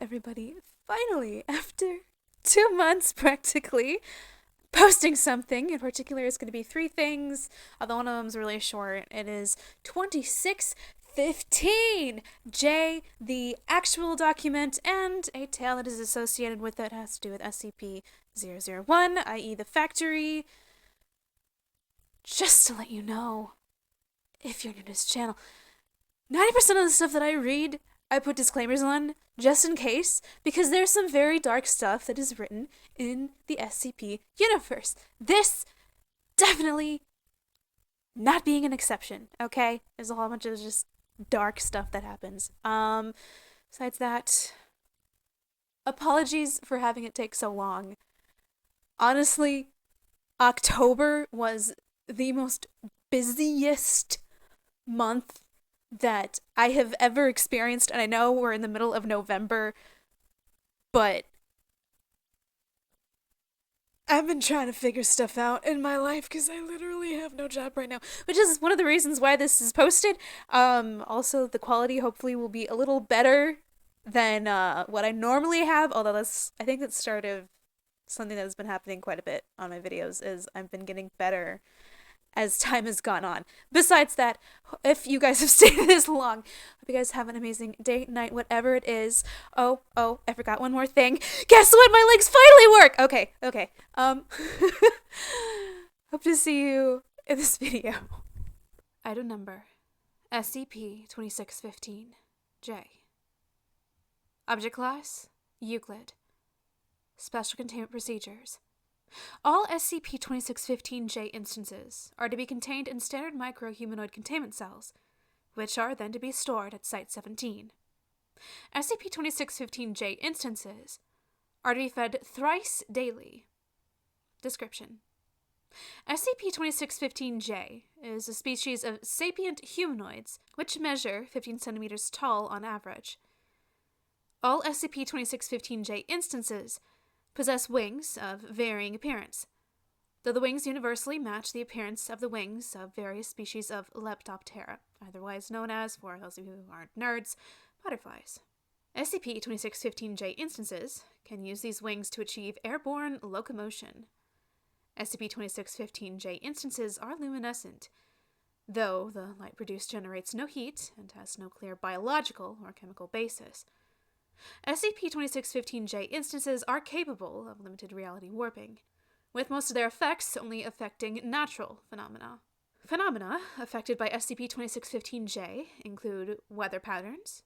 everybody. Finally, after 2 months practically, posting something. In particular, it's going to be 3 things, although one of them's really short. It is 2615 J, the actual document, and a tale that is associated with it has to do with SCP-001, i.e. Da Factory. Just to let you know, if you're new to this channel, 90% of the stuff that I read, I put disclaimers on, just in case, because there's some very dark stuff that is written in the SCP universe. This definitely not being an exception, okay? There's a whole bunch of just dark stuff that happens. Besides that, apologies for having it take so long. Honestly, October was the most busiest month that I have ever experienced, and I know we're in the middle of November, but I've been trying to figure stuff out in my life because I literally have no job right now, which is one of the reasons why this is posted. Also, the quality hopefully will be a little better than what I normally have, although I think that's start of something that has been happening quite a bit on my videos, is I've been getting better as time has gone on. Besides that, if you guys have stayed this long, hope you guys have an amazing day, night, whatever it is. Oh, I forgot one more thing. Guess what? My legs finally work! Okay. Hope to see you in this video. Item number SCP-2615-J. Object class Euclid. Special containment procedures. All SCP-2615-J instances are to be contained in standard micro-humanoid containment cells, which are then to be stored at Site-17. SCP-2615-J instances are to be fed thrice daily. Description: SCP-2615-J is a species of sapient humanoids which measure 15 centimeters tall on average. All SCP-2615-J instances possess wings of varying appearance, though the wings universally match the appearance of the wings of various species of Leptoptera, otherwise known as, for those of you who aren't nerds, butterflies. SCP-2615-J instances can use these wings to achieve airborne locomotion. SCP-2615-J instances are luminescent, though the light produced generates no heat and has no clear biological or chemical basis. SCP-2615-J instances are capable of limited reality warping, with most of their effects only affecting natural phenomena. Phenomena affected by SCP-2615-J include weather patterns,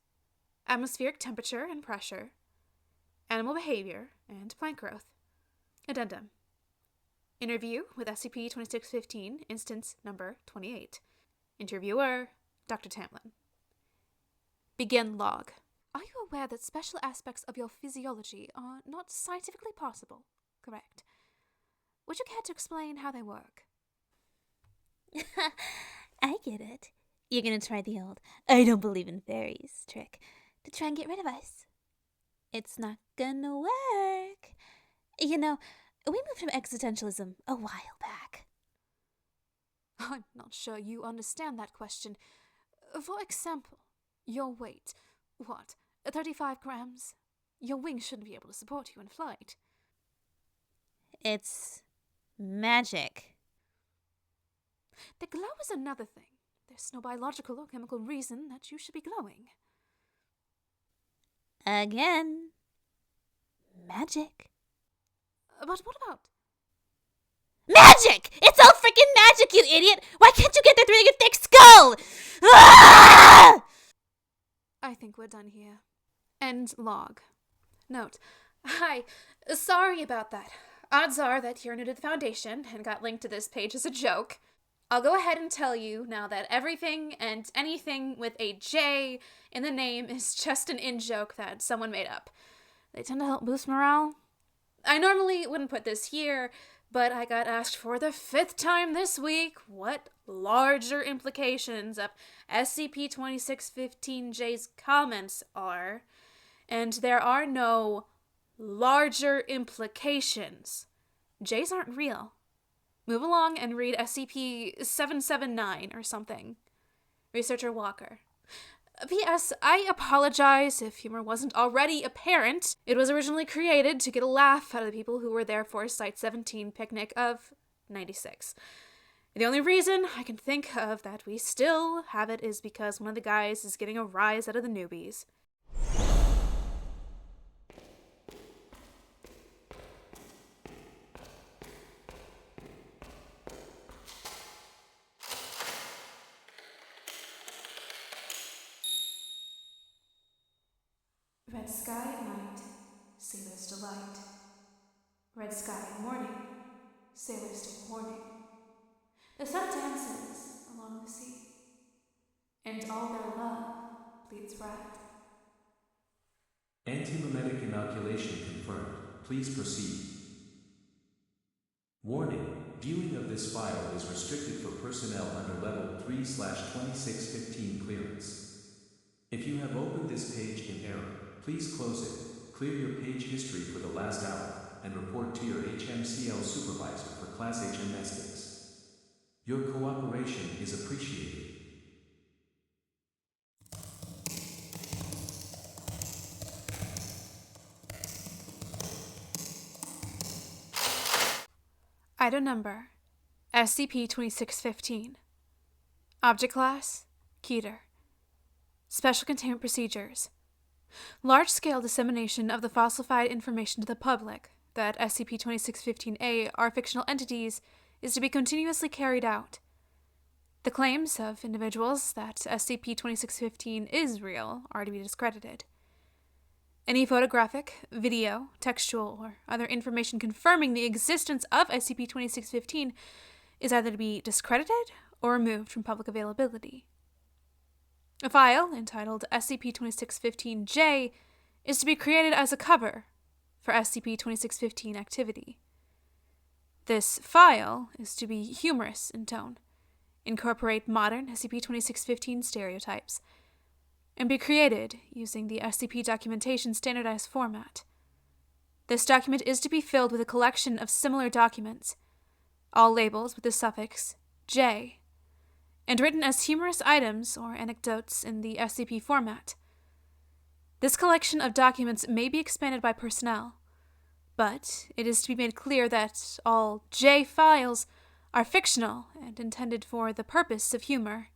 atmospheric temperature and pressure, animal behavior, and plant growth. Addendum: Interview with SCP-2615, instance number 28. Interviewer, Dr. Tamlin. Begin log. Are you aware that special aspects of your physiology are not scientifically possible? Correct. Would you care to explain how they work? I get it. You're gonna try the old "I don't believe in fairies" trick to try and get rid of us. It's not gonna work. You know, we moved from existentialism a while back. I'm not sure you understand that question. For example, your weight. What, 35 grams? Your wings shouldn't be able to support you in flight. It's magic. The glow is another thing. There's no biological or chemical reason that you should be glowing. Again. Magic. But what about... Magic! It's all freaking magic, you idiot! Why can't you get there through your thick skull? Ah! I think we're done here. End log. Note: Hi, sorry about that. Odds are that you're new to the Foundation and got linked to this page as a joke. I'll go ahead and tell you now that everything and anything with a J in the name is just an in-joke that someone made up. They tend to help boost morale. I normally wouldn't put this here, but I got asked for the 5th time this week what larger implications of SCP-2615-J's comments are, and there are no larger implications. J's aren't real. Move along and read SCP-779 or something. Researcher Walker. P.S. I apologize if humor wasn't already apparent. It was originally created to get a laugh out of the people who were there for Site-17 picnic of 96. The only reason I can think of that we still have it is because one of the guys is getting a rise out of the newbies. Red sky at night, sailor's delight. Red sky at morning, sailors take warning. The sun dances along the sea, and all their love bleeds red. Antimemetic inoculation confirmed. Please proceed. Warning: viewing of this file is restricted for personnel under Level 3/2615 clearance. If you have opened this page in error, please close it, clear your page history for the last hour, and report to your HMCL supervisor for Class HM mistakes. Your cooperation is appreciated. Item number SCP-2615. Object Class Keter. Special Containment Procedures. Large-scale dissemination of the falsified information to the public that SCP-2615-A are fictional entities is to be continuously carried out. The claims of individuals that SCP-2615 is real are to be discredited. Any photographic, video, textual, or other information confirming the existence of SCP-2615 is either to be discredited or removed from public availability. A file entitled SCP-2615-J is to be created as a cover for SCP-2615 activity. This file is to be humorous in tone, incorporate modern SCP-2615 stereotypes, and be created using the SCP documentation standardized format. This document is to be filled with a collection of similar documents, all labeled with the suffix J, and written as humorous items or anecdotes in the SCP format. This collection of documents may be expanded by personnel, but it is to be made clear that all J files are fictional and intended for the purpose of humor.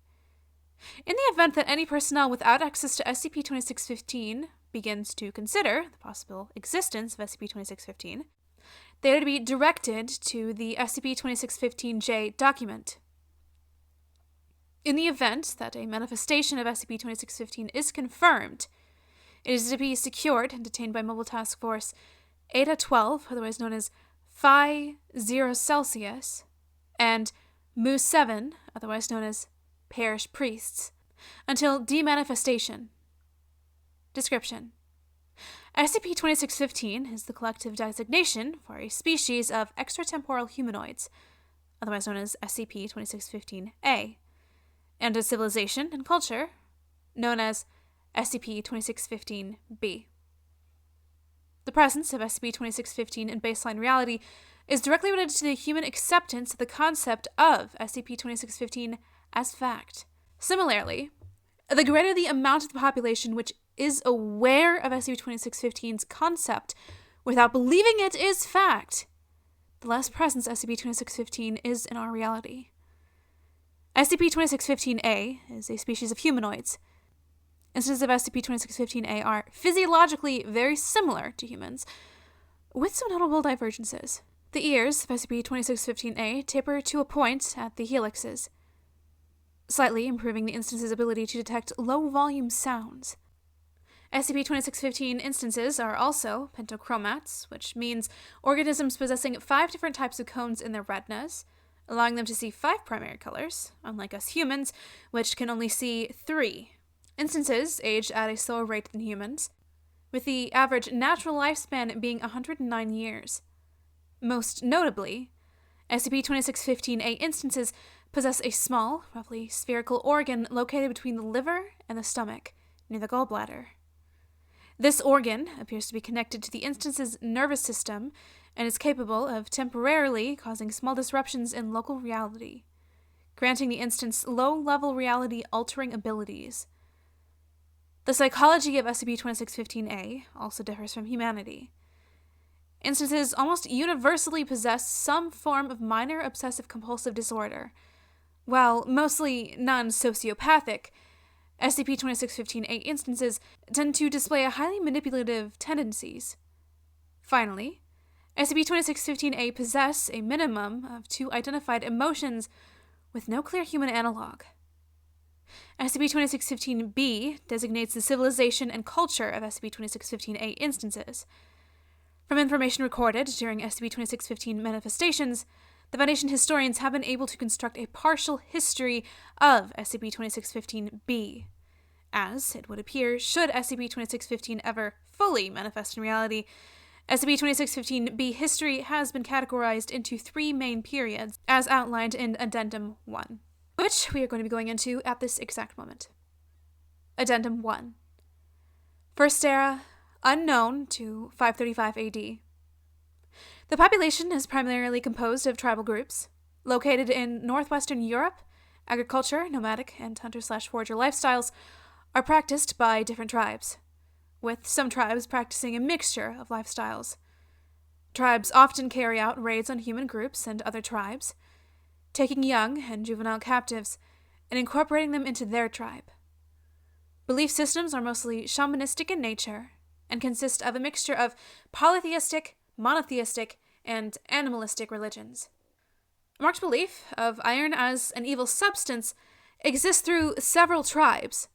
In the event that any personnel without access to SCP-2615 begins to consider the possible existence of SCP-2615, they are to be directed to the SCP-2615-J document. In the event that a manifestation of SCP-2615 is confirmed, it is to be secured and detained by Mobile Task Force Eta-12, otherwise known as Phi 0 Celsius, and Mu-7, otherwise known as Parish Priests, until demanifestation. Description: SCP-2615 is the collective designation for a species of extratemporal humanoids, otherwise known as SCP-2615-A, and a civilization and culture known as SCP-2615-B. The presence of SCP-2615 in baseline reality is directly related to the human acceptance of the concept of SCP-2615 as fact. Similarly, the greater the amount of the population which is aware of SCP-2615's concept without believing it is fact, the less presence SCP-2615 is in our reality. SCP-2615-A is a species of humanoids. Instances of SCP-2615-A are physiologically very similar to humans, with some notable divergences. The ears of SCP-2615-A taper to a point at the helixes, slightly improving the instance's ability to detect low-volume sounds. SCP-2615 instances are also pentachromats, which means organisms possessing 5 different types of cones in their retinas, allowing them to see 5 primary colors, unlike us humans, which can only see 3. Instances age at a slower rate than humans, with the average natural lifespan being 109 years. Most notably, SCP-2615-A instances possess a small, roughly spherical organ located between the liver and the stomach, near the gallbladder. This organ appears to be connected to the instance's nervous system and is capable of temporarily causing small disruptions in local reality, granting the instance low-level reality-altering abilities. The psychology of SCP-2615-A also differs from humanity. Instances almost universally possess some form of minor obsessive-compulsive disorder, while mostly non-sociopathic, SCP-2615-A instances tend to display a highly manipulative tendencies. Finally, SCP-2615-A possess a minimum of 2 identified emotions with no clear human analog. SCP-2615-B designates the civilization and culture of SCP-2615-A instances. From information recorded during SCP-2615 manifestations, the Foundation historians have been able to construct a partial history of SCP-2615-B, as it would appear should SCP-2615 ever fully manifest in reality. SCP-2615-B history has been categorized into 3 main periods, as outlined in Addendum 1, which we are going to be going into at this exact moment. Addendum 1. First era, unknown to 535 AD. The population is primarily composed of tribal groups, located in northwestern Europe. Agriculture, nomadic, and hunter-slash-forager lifestyles are practiced by different tribes, with some tribes practicing a mixture of lifestyles. Tribes often carry out raids on human groups and other tribes, taking young and juvenile captives and incorporating them into their tribe. Belief systems are mostly shamanistic in nature and consist of a mixture of polytheistic, monotheistic, and animalistic religions. A marked belief of iron as an evil substance exists through several tribes,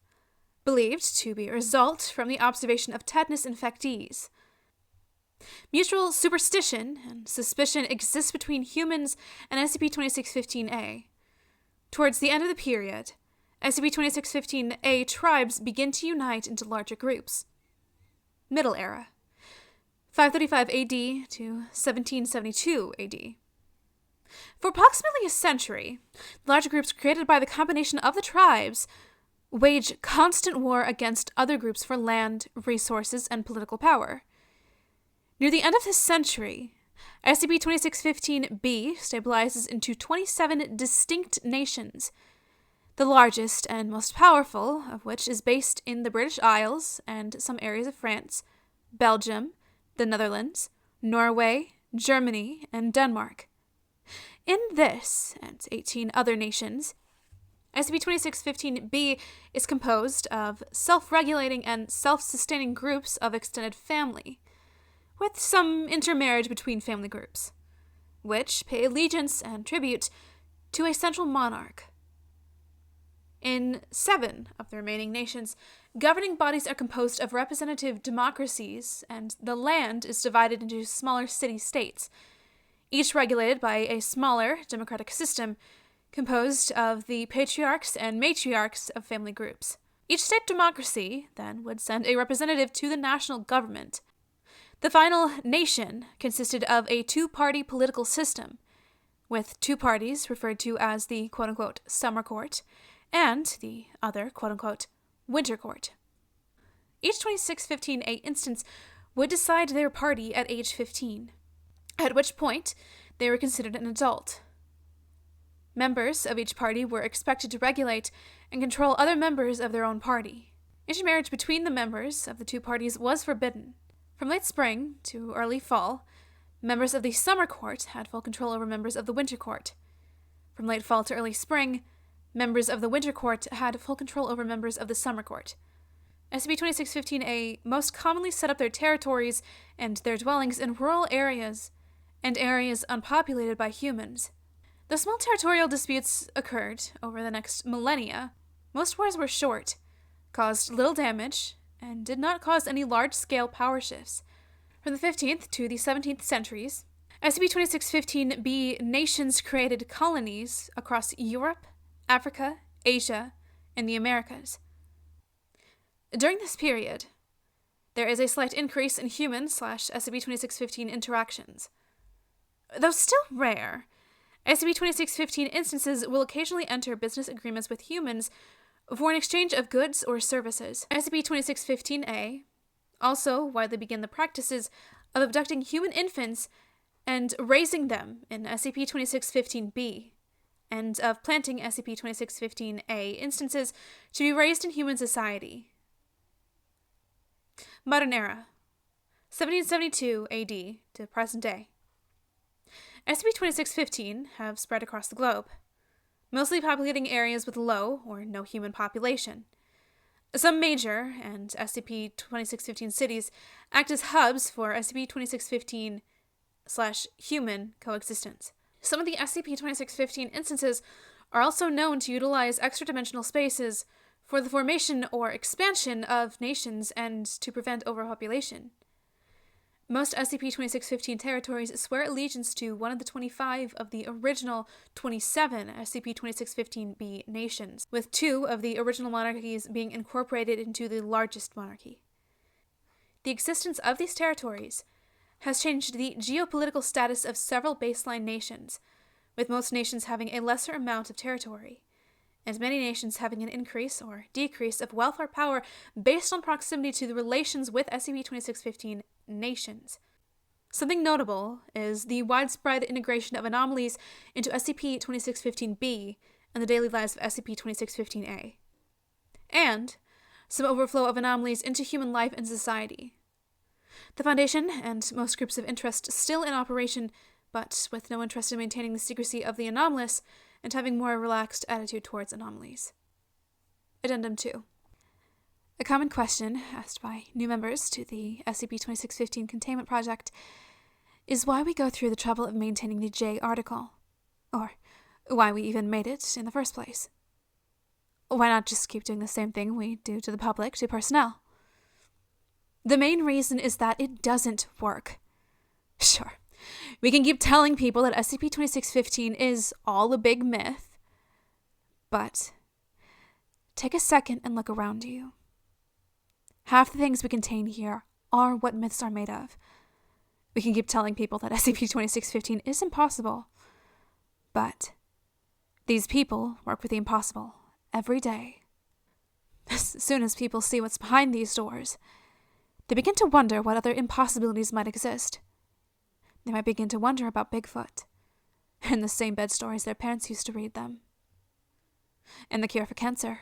believed to be a result from the observation of tetanus infectees. Mutual superstition and suspicion exist between humans and SCP-2615-A. Towards the end of the period, SCP-2615-A tribes begin to unite into larger groups. Middle Era, 535 AD to 1772 AD. For approximately a century, larger groups created by the combination of the tribes wage constant war against other groups for land, resources, and political power. Near the end of this century, SCP-2615-B stabilizes into 27 distinct nations, the largest and most powerful of which is based in the British Isles and some areas of France, Belgium, the Netherlands, Norway, Germany, and Denmark. In this, and 18 other nations, SCP-2615-B is composed of self-regulating and self-sustaining groups of extended family, with some intermarriage between family groups, which pay allegiance and tribute to a central monarch. In 7 of the remaining nations, governing bodies are composed of representative democracies, and the land is divided into smaller city-states, each regulated by a smaller democratic system composed of the patriarchs and matriarchs of family groups. Each state democracy, then, would send a representative to the national government. The final nation consisted of a 2-party political system, with 2 parties referred to as the quote-unquote summer court and the other quote-unquote winter court. Each 2615-A instance would decide their party at age 15, at which point they were considered an adult. Members of each party were expected to regulate and control other members of their own party. Intermarriage between the members of the 2 parties was forbidden. From late spring to early fall, members of the summer court had full control over members of the winter court. From late fall to early spring, members of the winter court had full control over members of the summer court. SCP-2615-A most commonly set up their territories and their dwellings in rural areas and areas unpopulated by humans. Though small territorial disputes occurred over the next millennia, most wars were short, caused little damage, and did not cause any large-scale power shifts. From the 15th to the 17th centuries, SCP-2615-B nations created colonies across Europe, Africa, Asia, and the Americas. During this period, there is a slight increase in human/SCP-2615 interactions. Though still rare, SCP-2615 instances will occasionally enter business agreements with humans for an exchange of goods or services. SCP-2615-A also widely begin the practices of abducting human infants and raising them in SCP-2615-B, and of planting SCP-2615-A instances to be raised in human society. Modern era. 1772 AD to present day. SCP-2615 have spread across the globe, mostly populating areas with low or no human population. Some major and SCP-2615 cities act as hubs for SCP-2615/human coexistence. Some of the SCP-2615 instances are also known to utilize extra-dimensional spaces for the formation or expansion of nations and to prevent overpopulation. Most SCP-2615 territories swear allegiance to one of the 25 of the original 27 SCP-2615-B nations, with 2 of the original monarchies being incorporated into the largest monarchy. The existence of these territories has changed the geopolitical status of several baseline nations, with most nations having a lesser amount of territory, and many nations having an increase or decrease of wealth or power based on proximity to the relations with SCP-2615 nations. Something notable is the widespread integration of anomalies into SCP-2615-B and the daily lives of SCP-2615-A, and some overflow of anomalies into human life and society. The Foundation and most groups of interest still in operation, but with no interest in maintaining the secrecy of the anomalous and having more relaxed attitude towards anomalies. Addendum 2. A common question asked by new members to the SCP-2615 Containment Project is why we go through the trouble of maintaining the J article, or why we even made it in the first place. Why not just keep doing the same thing we do to the public, to personnel? The main reason is that it doesn't work. Sure, we can keep telling people that SCP-2615 is all a big myth, but take a second and look around you. Half the things we contain here are what myths are made of. We can keep telling people that SCP-2615 is impossible, but these people work with the impossible every day. As soon as people see what's behind these doors, they begin to wonder what other impossibilities might exist. They might begin to wonder about Bigfoot, and the same bed stories their parents used to read them, and the cure for cancer.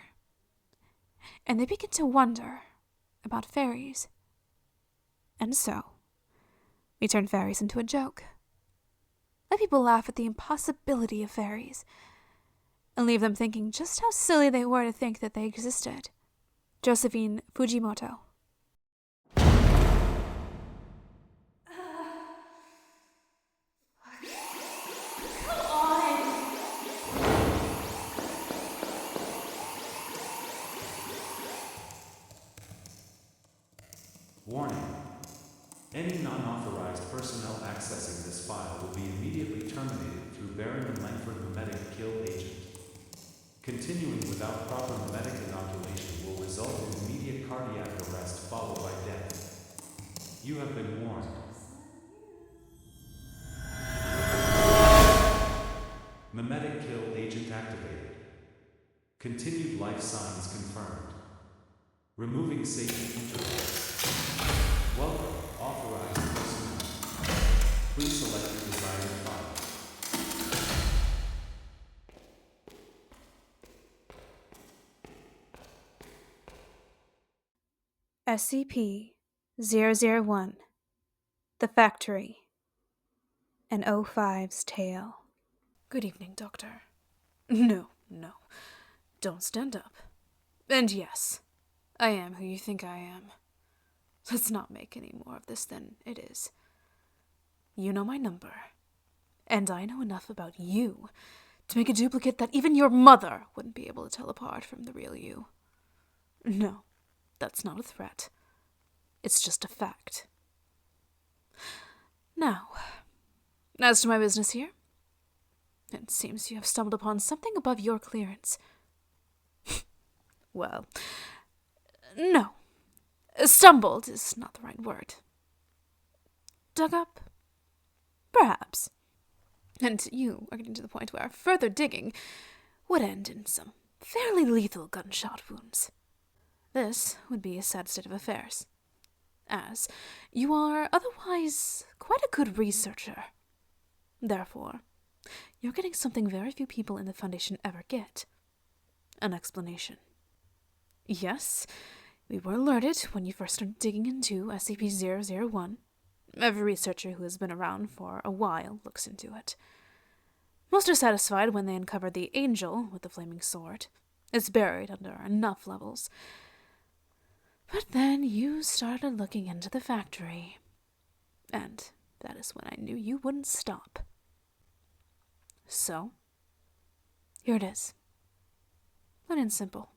And they begin to wonder about fairies. And so, we turn fairies into a joke. Let people laugh at the impossibility of fairies, and leave them thinking just how silly they were to think that they existed. Josephine Fujimoto. Warning. Any non-authorized personnel accessing this file will be immediately terminated through bearing a Langford mimetic kill agent. Continuing without proper mimetic inoculation will result in immediate cardiac arrest followed by death. You have been warned. Mimetic kill agent activated. Continued life signs confirmed. Removing safety intervals. Welcome, authorized personnel. Please select your desired file. SCP-001 Da Factory. An O5's tale. Good evening, Doctor. No. Don't stand up. And yes, I am who you think I am. Let's not make any more of this than it is. You know my number, and I know enough about you to make a duplicate that even your mother wouldn't be able to tell apart from the real you. No, that's not a threat. It's just a fact. Now, as to my business here, it seems you have stumbled upon something above your clearance. Well, no. Stumbled is not the right word. Dug up? Perhaps. And you are getting to the point where further digging would end in some fairly lethal gunshot wounds. This would be a sad state of affairs, as you are otherwise quite a good researcher. Therefore, you're getting something very few people in the Foundation ever get. An explanation. Yes, We were alerted when you first started digging into SCP-001. Every researcher who has been around for a while looks into it. Most are satisfied when they uncover the angel with the flaming sword. It's buried under enough levels. But then you started looking into the factory. And that is when I knew you wouldn't stop. So, here it is. Plain and simple.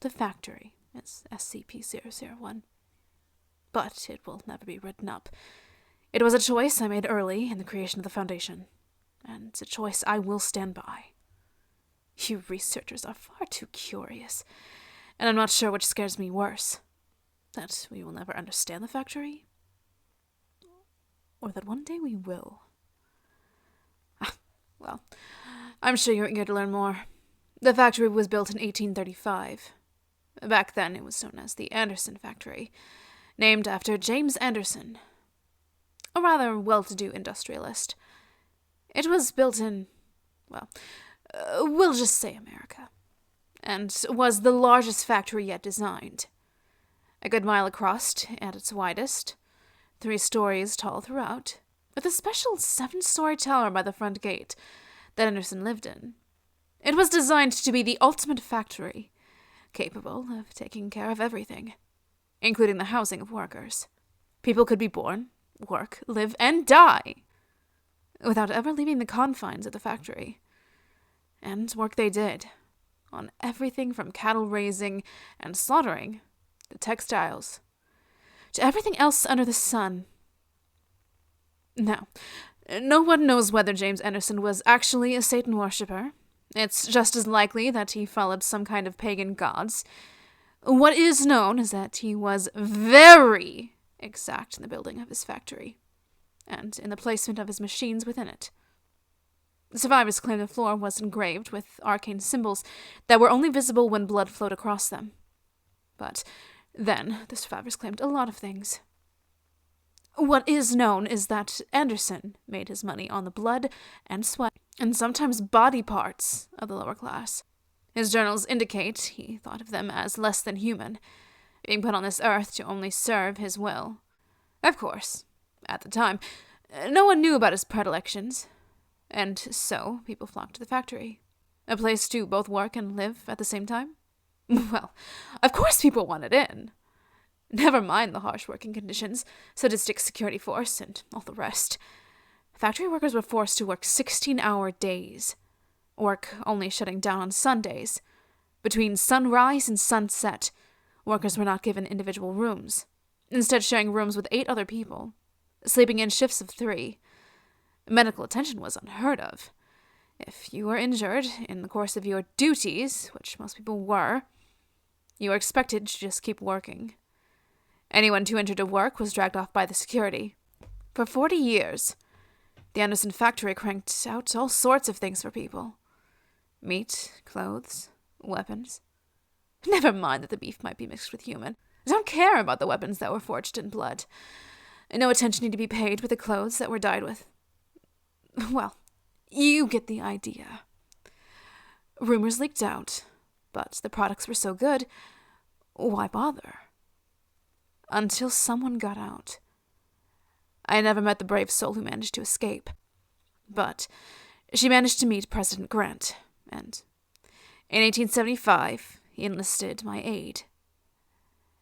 The factory is SCP-001. But it will never be written up. It was a choice I made early in the creation of the Foundation, and it's a choice I will stand by. You researchers are far too curious, and I'm not sure which scares me worse. That we will never understand the factory, or that one day we will. Well, I'm sure you're eager to learn more. The factory was built in 1835. Back then, it was known as the Anderson Factory, named after James Anderson, a rather well-to-do industrialist. It was built in, well, we'll just say America, and was the largest factory yet designed. A good mile across at its widest, 3 stories tall throughout, with a special 7-story tower by the front gate that Anderson lived in. It was designed to be the ultimate factory, capable of taking care of everything, including the housing of workers. People could be born, work, live, and die without ever leaving the confines of the factory. And work they did, on everything from cattle raising and slaughtering to textiles, to everything else under the sun. Now, no one knows whether James Anderson was actually a Satan worshipper. It's just as likely that he followed some kind of pagan gods. What is known is that he was very exact in the building of his factory, and in the placement of his machines within it. The survivors claim the floor was engraved with arcane symbols that were only visible when blood flowed across them. But then the survivors claimed a lot of things. What is known is that Anderson made his money on the blood and sweat, and sometimes body parts of the lower class. His journals indicate he thought of them as less than human, being put on this earth to only serve his will. Of course, at the time, no one knew about his predilections, and so people flocked to the factory. A place to both work and live at the same time? Well, of course people wanted in. Never mind the harsh working conditions, sadistic security force, and all the rest. Factory workers were forced to work 16-hour days, work only shutting down on Sundays. Between sunrise and sunset, workers were not given individual rooms, instead sharing rooms with 8 other people, sleeping in shifts of 3. Medical attention was unheard of. If you were injured in the course of your duties, which most people were, you were expected to just keep working. Anyone too injured to work was dragged off by the security. For 40 years, the Anderson factory cranked out all sorts of things for people. Meat, clothes, weapons. Never mind that the beef might be mixed with human. I don't care about the weapons that were forged in blood. No attention needed to be paid with the clothes that were dyed with. Well, you get the idea. Rumors leaked out, but the products were so good, why bother? Until someone got out. I never met the brave soul who managed to escape, but she managed to meet President Grant, and in 1875, he enlisted my aid.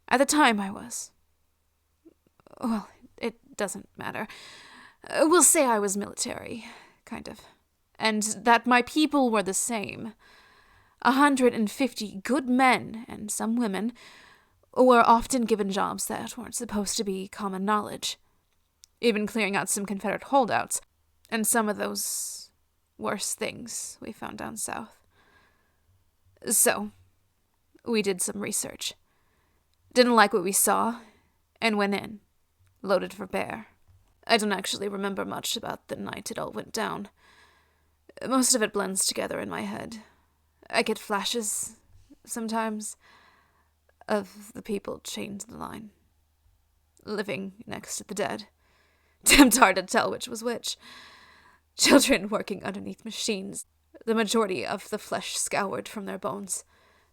At the time, well, it doesn't matter. We'll say I was military, kind of, and that my people were the same. 150 good men, and some women, were often given jobs that weren't supposed to be common knowledge, even clearing out some Confederate holdouts, and some of those worse things we found down south. So, we did some research. Didn't like what we saw, and went in, loaded for bear. I don't actually remember much about the night it all went down. Most of it blends together in my head. I get flashes, sometimes, of the people chained to the line, living next to the dead. Damned hard to tell which was which. Children working underneath machines, the majority of the flesh scoured from their bones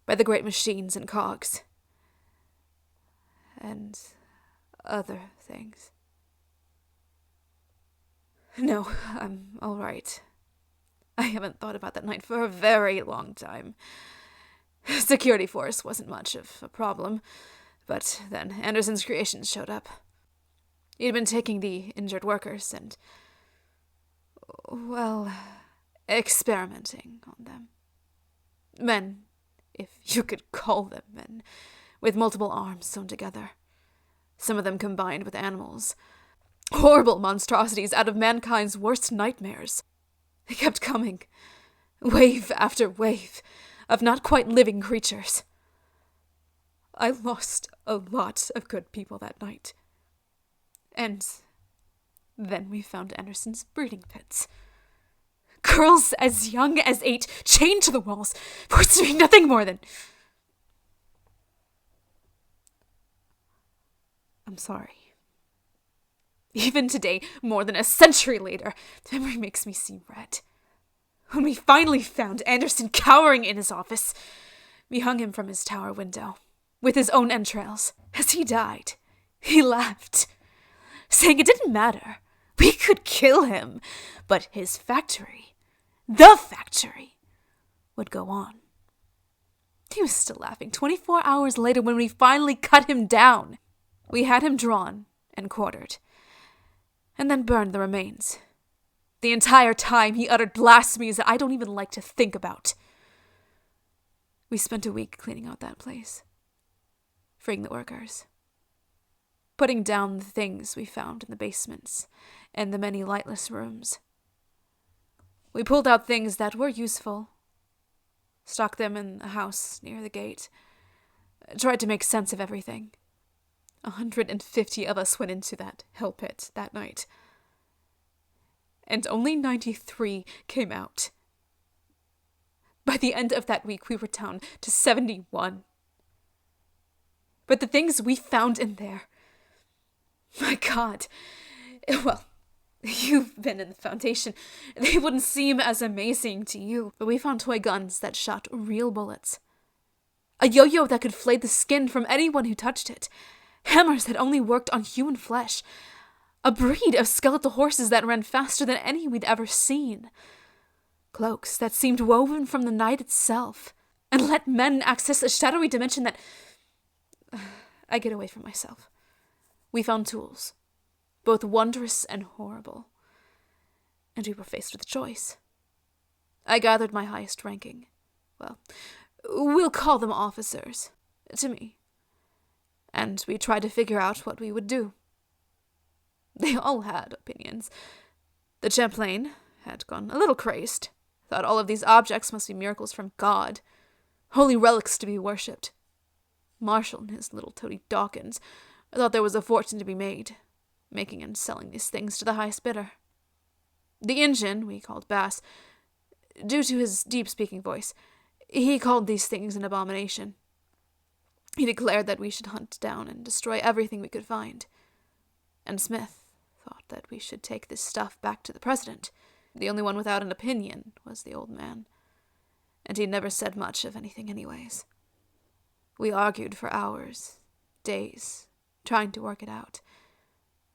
by the great machines and cogs. and other things. No, I'm all right. I haven't thought about that night for a very long time. Security force wasn't much of a problem, but then Anderson's creations showed up. He'd been taking the injured workers and, well, experimenting on them. Men, if you could call them men, with multiple arms sewn together. Some of them combined with animals. Horrible monstrosities out of mankind's worst nightmares. They kept coming, wave after wave, of not quite living creatures. I lost a lot of good people that night. And then we found Anderson's breeding pits. Girls as young as 8, chained to the walls, pursuing nothing more than... I'm sorry. Even today, more than a century later, the memory makes me see red. When we finally found Anderson cowering in his office, we hung him from his tower window, with his own entrails. As he died, he laughed, saying it didn't matter. We could kill him, but his factory, the factory, would go on. He was still laughing 24 hours later when we finally cut him down. We had him drawn and quartered, and then burned the remains. The entire time he uttered blasphemies that I don't even like to think about. We spent a week cleaning out that place, freeing the workers, putting down the things we found in the basements and the many lightless rooms. We pulled out things that were useful, stuck them in a house near the gate, tried to make sense of everything. 150 of us went into that hell pit that night. And only 93 came out. By the end of that week, we were down to 71. But the things we found in there... My God. Well, you've been in the Foundation. They wouldn't seem as amazing to you. But we found toy guns that shot real bullets. A yo-yo that could flay the skin from anyone who touched it. Hammers that only worked on human flesh. A breed of skeletal horses that ran faster than any we'd ever seen. Cloaks that seemed woven from the night itself, and let men access a shadowy dimension that... I get away from myself. We found tools, both wondrous and horrible, and we were faced with a choice. I gathered my highest ranking. Well, we'll call them officers, to me. And we tried to figure out what we would do. They all had opinions. The Champlain had gone a little crazed, thought all of these objects must be miracles from God, holy relics to be worshipped. Marshall and his little toady Dawkins thought there was a fortune to be made, making and selling these things to the highest bidder. The Injun, we called Bass, due to his deep-speaking voice, he called these things an abomination. He declared that we should hunt down and destroy everything we could find. And Smith thought that we should take this stuff back to the president. The only one without an opinion was the old man, and he never said much of anything anyways. We argued for hours, days, trying to work it out.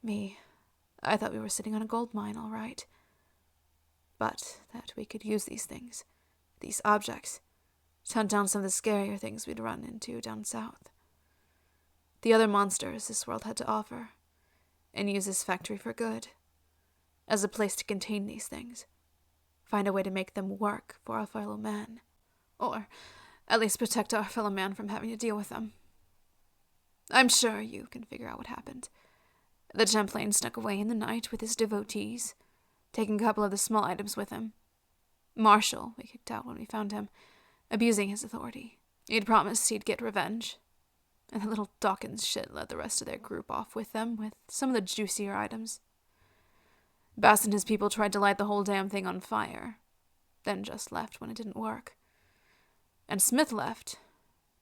I thought we were sitting on a gold mine, all right. But that we could use these things, these objects, to hunt down some of the scarier things we'd run into down south. The other monsters this world had to offer, and use this factory for good, as a place to contain these things, find a way to make them work for our fellow man, or at least protect our fellow man from having to deal with them. I'm sure you can figure out what happened. The Champlain snuck away in the night with his devotees, taking a couple of the small items with him. Marshall we kicked out when we found him, abusing his authority. He'd promised he'd get revenge, and the little Dawkins shit led the rest of their group off with them with some of the juicier items. Bass and his people tried to light the whole damn thing on fire, then just left when it didn't work. And Smith left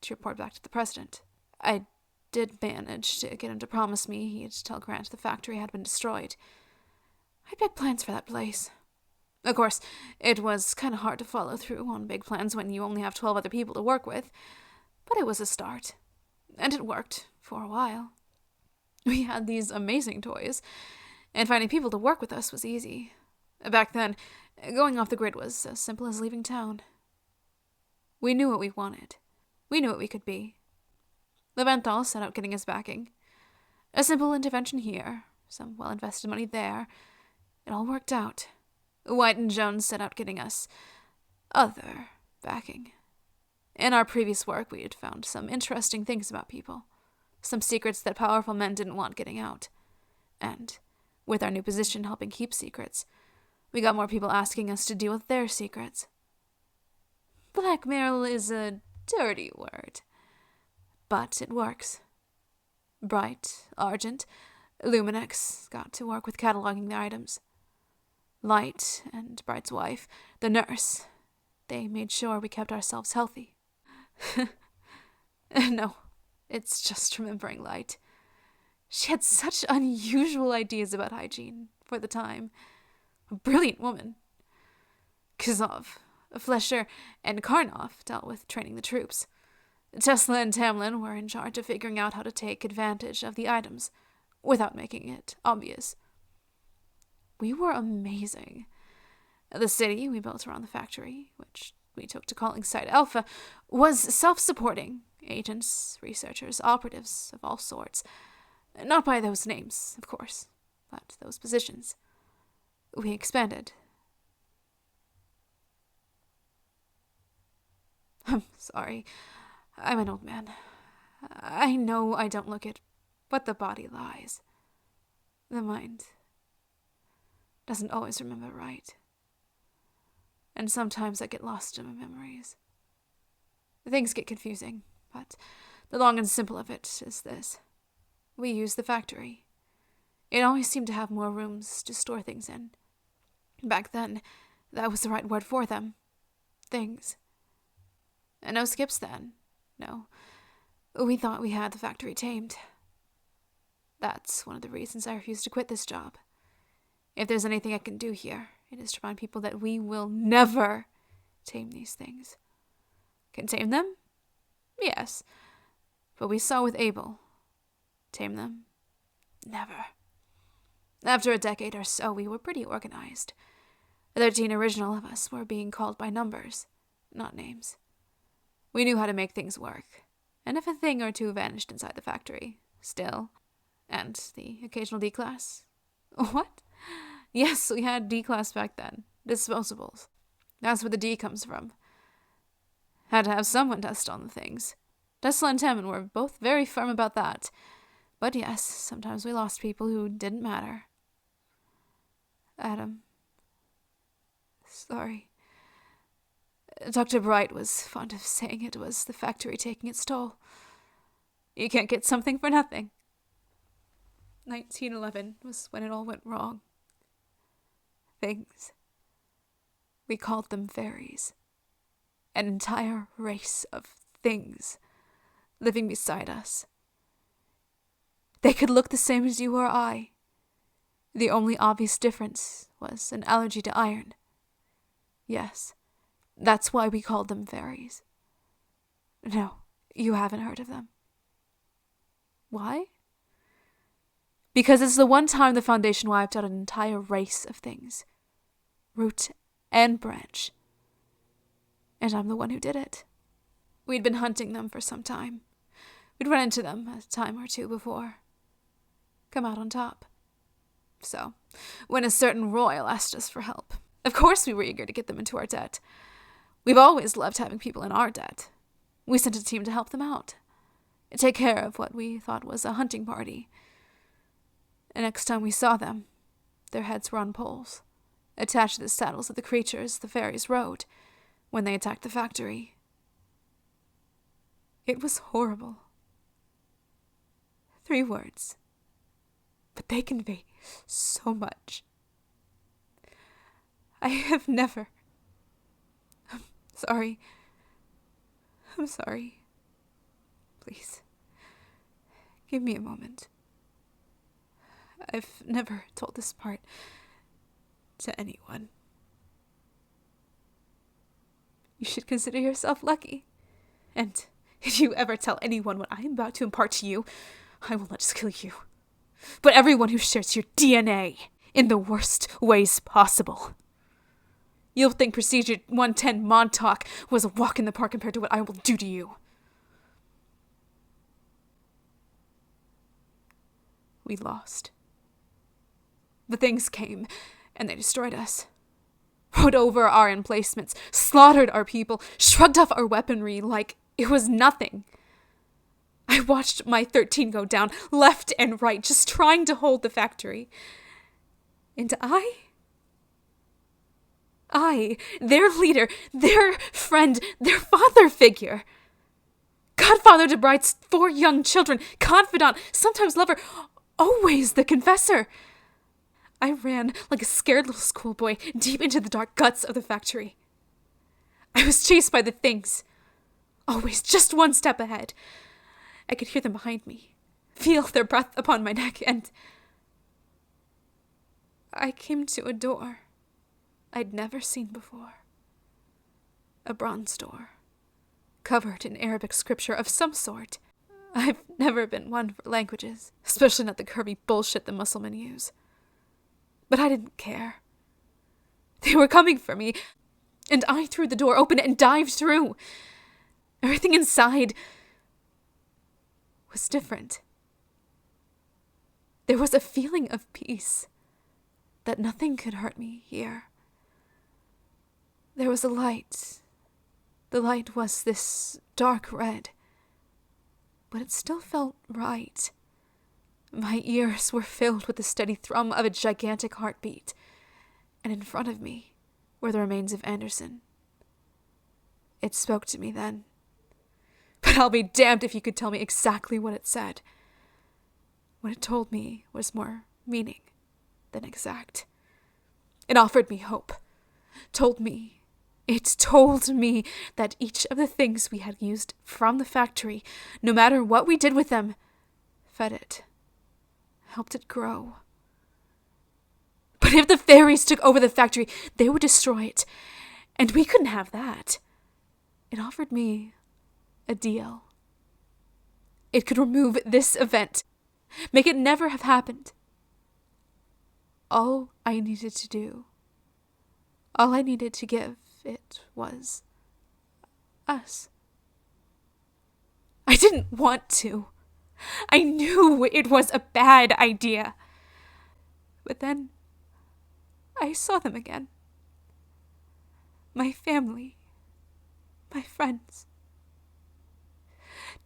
to report back to the president. I did manage to get him to promise me he'd tell Grant the factory had been destroyed. I had big plans for that place. Of course, it was kind of hard to follow through on big plans when you only have 12 other people to work with, but it was a start. And it worked, for a while. We had these amazing toys, and finding people to work with us was easy. Back then, going off the grid was as simple as leaving town. We knew what we wanted. We knew what we could be. Leventhal set out getting us backing. A simple intervention here, some well-invested money there. It all worked out. White and Jones set out getting us other backing. In our previous work, we had found some interesting things about people. Some secrets that powerful men didn't want getting out. And, with our new position helping keep secrets, we got more people asking us to deal with their secrets. Blackmail is a dirty word, but it works. Bright, Argent, Luminex got to work with cataloging the items. Light and Bright's wife, the nurse, they made sure we kept ourselves healthy. No, it's just remembering Light. She had such unusual ideas about hygiene for the time. A brilliant woman. Kazov, Flesher, and Karnoff dealt with training the troops. Tesla and Tamlin were in charge of figuring out how to take advantage of the items, without making it obvious. We were amazing. The city we built around the factory, which we took to calling Site Alpha, was self-supporting. Agents, researchers, operatives of all sorts. Not by those names, of course, but those positions. We expanded. I'm sorry. I'm an old man. I know I don't look it, but the body lies. The mind doesn't always remember right. And sometimes I get lost in my memories. Things get confusing, but the long and simple of it is this. We use the factory. It always seemed to have more rooms to store things in. Back then, that was the right word for them. Things. And no skips then. No. We thought we had the factory tamed. That's one of the reasons I refuse to quit this job. If there's anything I can do here, it is to remind people that we will never tame these things. Can tame them? Yes. But we saw with Abel. Tame them? Never. After a decade or so, we were pretty organized. 13 original of us were being called by numbers, not names. We knew how to make things work. And if a thing or two vanished inside the factory, still. And the occasional D-class. What? Yes, we had D-class back then. Disposables. That's where the D comes from. Had to have someone test on the things. Tesla and Tammin were both very firm about that. But yes, sometimes we lost people who didn't matter. Adam. Sorry. Dr. Bright was fond of saying it was the factory taking its toll. You can't get something for nothing. 1911 was when it all went wrong. Things. We called them fairies. An entire race of things living beside us. They could look the same as you or I. The only obvious difference was an allergy to iron. Yes, that's why we called them fairies. No, you haven't heard of them. Why? Because it's the one time the Foundation wiped out an entire race of things. Root and branch. And I'm the one who did it. We'd been hunting them for some time. We'd run into them a time or two before. Come out on top. So, when a certain royal asked us for help, of course we were eager to get them into our debt. We've always loved having people in our debt. We sent a team to help them out. Take care of what we thought was a hunting party. And next time we saw them, their heads were on poles, attached to the saddles of the creatures the fairies rode when they attacked the factory. It was horrible. 3 words. But they convey so much. I have never... I'm sorry. I'm sorry. Please. Give me a moment. I've never told this part to anyone. You should consider yourself lucky. And If you ever tell anyone what I am about to impart to you, I will not just kill you, but everyone who shares your DNA in the worst ways possible. You'll think Procedure 110 Montauk was a walk in the park compared to what I will do to you. We lost. The things came, and they destroyed us. Rode over our emplacements, slaughtered our people, shrugged off our weaponry like it was nothing. I watched my 13 go down, left and right, just trying to hold the factory. And I, their leader, their friend, their father figure, godfather to Bride's 4 young children, confidant, sometimes lover, always the confessor. I ran like a scared little schoolboy deep into the dark guts of the factory. I was chased by the things, always just one step ahead. I could hear them behind me, feel their breath upon my neck, and I came to a door I'd never seen before. A bronze door, covered in Arabic scripture of some sort. I've never been one for languages, especially not the curvy bullshit the Muslimen use. But I didn't care. They were coming for me, and I threw the door open and dived through. Everything inside was different. There was a feeling of peace, that nothing could hurt me here. There was a light. The light was this dark red, but it still felt right. My ears were filled with the steady thrum of a gigantic heartbeat, and in front of me were the remains of Anderson. It spoke to me then, but I'll be damned if you could tell me exactly what it said. What it told me was more meaning than exact. It offered me hope, told me that each of the things we had used from the factory, no matter what we did with them, fed it, helped it grow. But if the fairies took over the factory, they would destroy it, and we couldn't have that. It offered me a deal. It could remove this event, make it never have happened. All I needed to do, all I needed to give it was us. I didn't want to. I knew it was a bad idea. But then I saw them again. My family, my friends,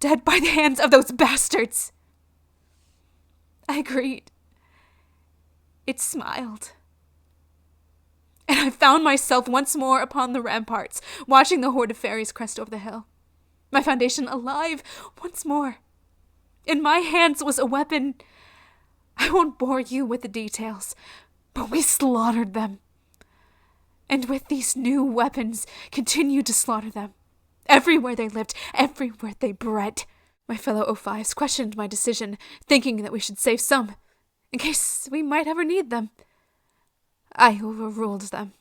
dead by the hands of those bastards. I agreed. It smiled. And I found myself once more upon the ramparts, watching the horde of fairies crest over the hill. My foundation alive once more. In my hands was a weapon. I won't bore you with the details, but we slaughtered them. And with these new weapons, continued to slaughter them. Everywhere they lived, everywhere they bred. My fellow O5s questioned my decision, thinking that we should save some, in case we might ever need them. I overruled them.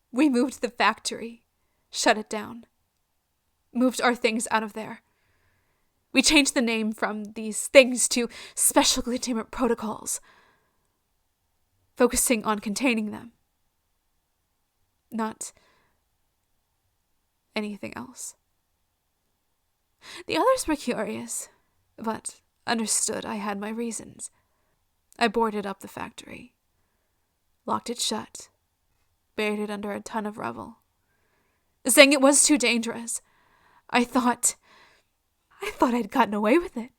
We moved the factory, shut it down, moved our things out of there. We changed the name from these things to Special Containment Protocols, focusing on containing them, not anything else. The others were curious, but understood I had my reasons. I boarded up the factory, locked it shut, buried it under a ton of rubble, saying it was too dangerous. I thought I'd gotten away with it.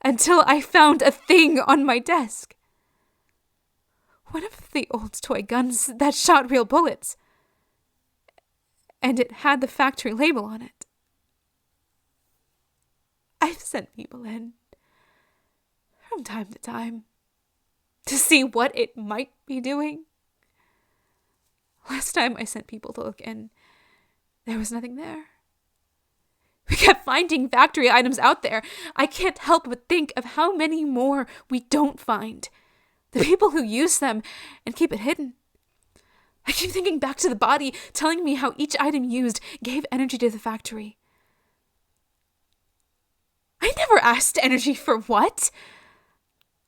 Until I found a thing on my desk. One of the old toy guns that shot real bullets. And it had the factory label on it. I've sent people in, from time to time, to see what it might be doing. Last time I sent people to look in, there was nothing there. We kept finding factory items out there. I can't help but think of how many more we don't find. The people who use them and keep it hidden. I keep thinking back to the body, telling me how each item used gave energy to the factory. I never asked energy for what.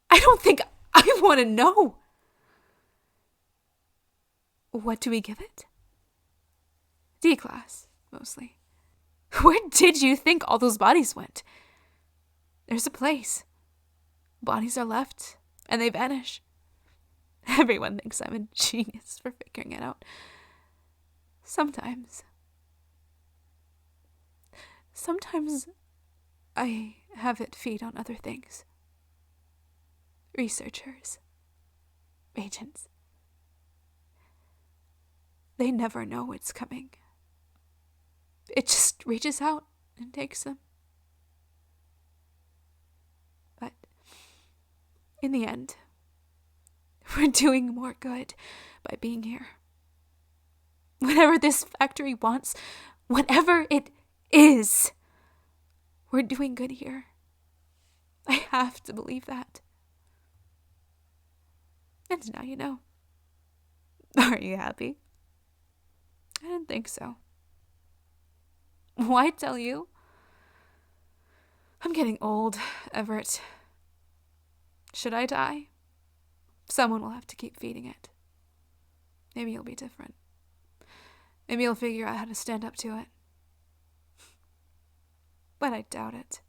I don't think I want to know. What do we give it? D-class, mostly. Where did you think all those bodies went? There's a place. Bodies are left, and they vanish. Everyone thinks I'm a genius for figuring it out. Sometimes I have it feed on other things. Researchers. Agents. They never know it's coming. It just reaches out and takes them. But in the end, we're doing more good by being here. Whatever this factory wants, whatever it is, we're doing good here. I have to believe that. And now you know. Are you happy? I didn't think so. Why tell you? I'm getting old, Everett. Should I die? Someone will have to keep feeding it. Maybe you'll be different. Maybe you'll figure out how to stand up to it. But I doubt it.